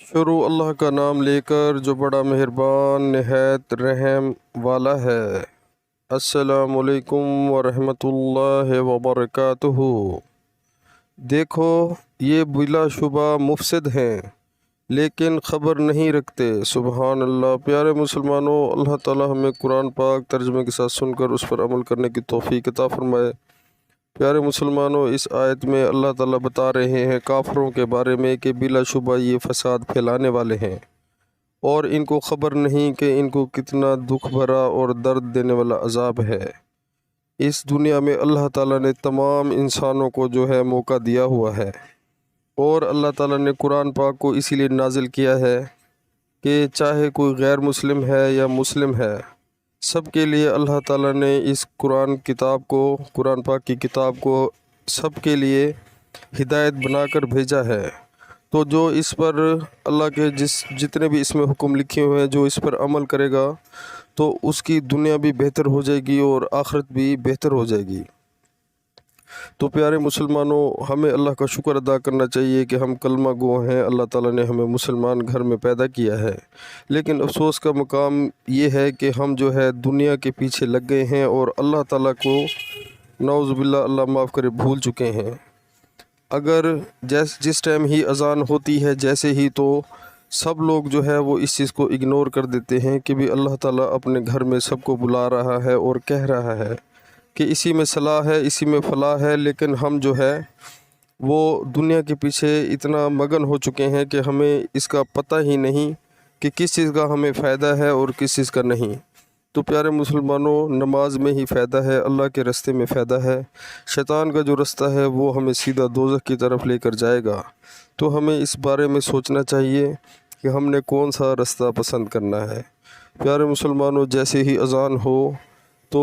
शुरू अल्लाह का नाम लेकर जो बड़ा मेहरबान निहायत रहम वाला है। अस्सलामुअलैकुम वरहमतुल्लाहि वबरकातुहू। देखो, ये बिलाशुबा मुफसिद हैं लेकिन ख़बर नहीं रखते। सुबहान अल्लाह। प्यारे मुसलमानों, अल्लाह ताला हमें कुरान पाक तर्जमे के साथ सुनकर उस पर अमल करने की तौफीक अता फरमाए। प्यारे मुसलमानों, इस आयत में अल्लाह ताला बता रहे हैं काफरों के बारे में कि बिलाशुबा ये फ़साद फैलाने वाले हैं और इनको ख़बर नहीं कि इनको कितना दुख भरा और दर्द देने वाला अज़ाब है। इस दुनिया में अल्लाह ताला ने तमाम इंसानों को जो है मौका दिया हुआ है और अल्लाह ताला ने कुरान पाक को इसीलिए नाजिल किया है कि चाहे कोई गैर मुस्लिम है या मुस्लिम है, सब के लिए अल्लाह ताला ने इस कुरान पाक की किताब को सब के लिए हिदायत बनाकर भेजा है। तो जो इस पर अल्लाह के जितने भी इसमें हुक्म लिखे हुए हैं, जो इस पर अमल करेगा तो उसकी दुनिया भी बेहतर हो जाएगी और आखिरत भी बेहतर हो जाएगी। तो प्यारे मुसलमानों, हमें अल्लाह का शुक्र अदा करना चाहिए कि हम कलमा गो हैं। अल्लाह ताला ने हमें मुसलमान घर में पैदा किया है, लेकिन अफसोस का मुकाम ये है कि हम जो है दुनिया के पीछे लग गए हैं और अल्लाह ताला को नौज़ुबिल्लाह, अल्लाह माफ़ करे, भूल चुके हैं। अगर जिस टाइम ही अज़ान होती है जैसे ही, तो सब लोग जो है वो इस चीज़ को इग्नोर कर देते हैं कि भी अल्लाह ताला अपने घर में सबको बुला रहा है और कह रहा है कि इसी में सलाह है, इसी में फलाह है। लेकिन हम जो है वो दुनिया के पीछे इतना मगन हो चुके हैं कि हमें इसका पता ही नहीं कि किस चीज़ का हमें फ़ायदा है और किस चीज़ का नहीं। तो प्यारे मुसलमानों, नमाज में ही फ़ायदा है, अल्लाह के रास्ते में फ़ायदा है। शैतान का जो रास्ता है वो हमें सीधा दोज़ख की तरफ लेकर जाएगा। तो हमें इस बारे में सोचना चाहिए कि हमने कौन सा रास्ता पसंद करना है। प्यारे मुसलमानों, जैसे ही अज़ान हो तो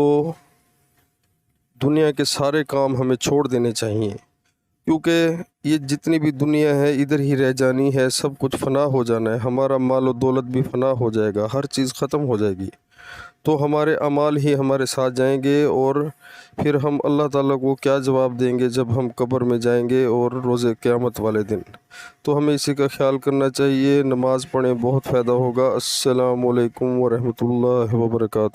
दुनिया के सारे काम हमें छोड़ देने चाहिए, क्योंकि ये जितनी भी दुनिया है इधर ही रह जानी है, सब कुछ फ़ना हो जाना है। हमारा माल और दौलत भी फ़ना हो जाएगा, हर चीज़ ख़त्म हो जाएगी। तो हमारे अमाल ही हमारे साथ जाएंगे और फिर हम अल्लाह ताला को क्या जवाब देंगे जब हम कब्र में जाएंगे और रोज़े क़यामत वाले दिन। तो हमें इसी का ख्याल करना चाहिए। नमाज़ पढ़ें, बहुत फ़ायदा होगा। अस्सलामु अलैकुम वरहमतुल्लाहि वबरकातुहू।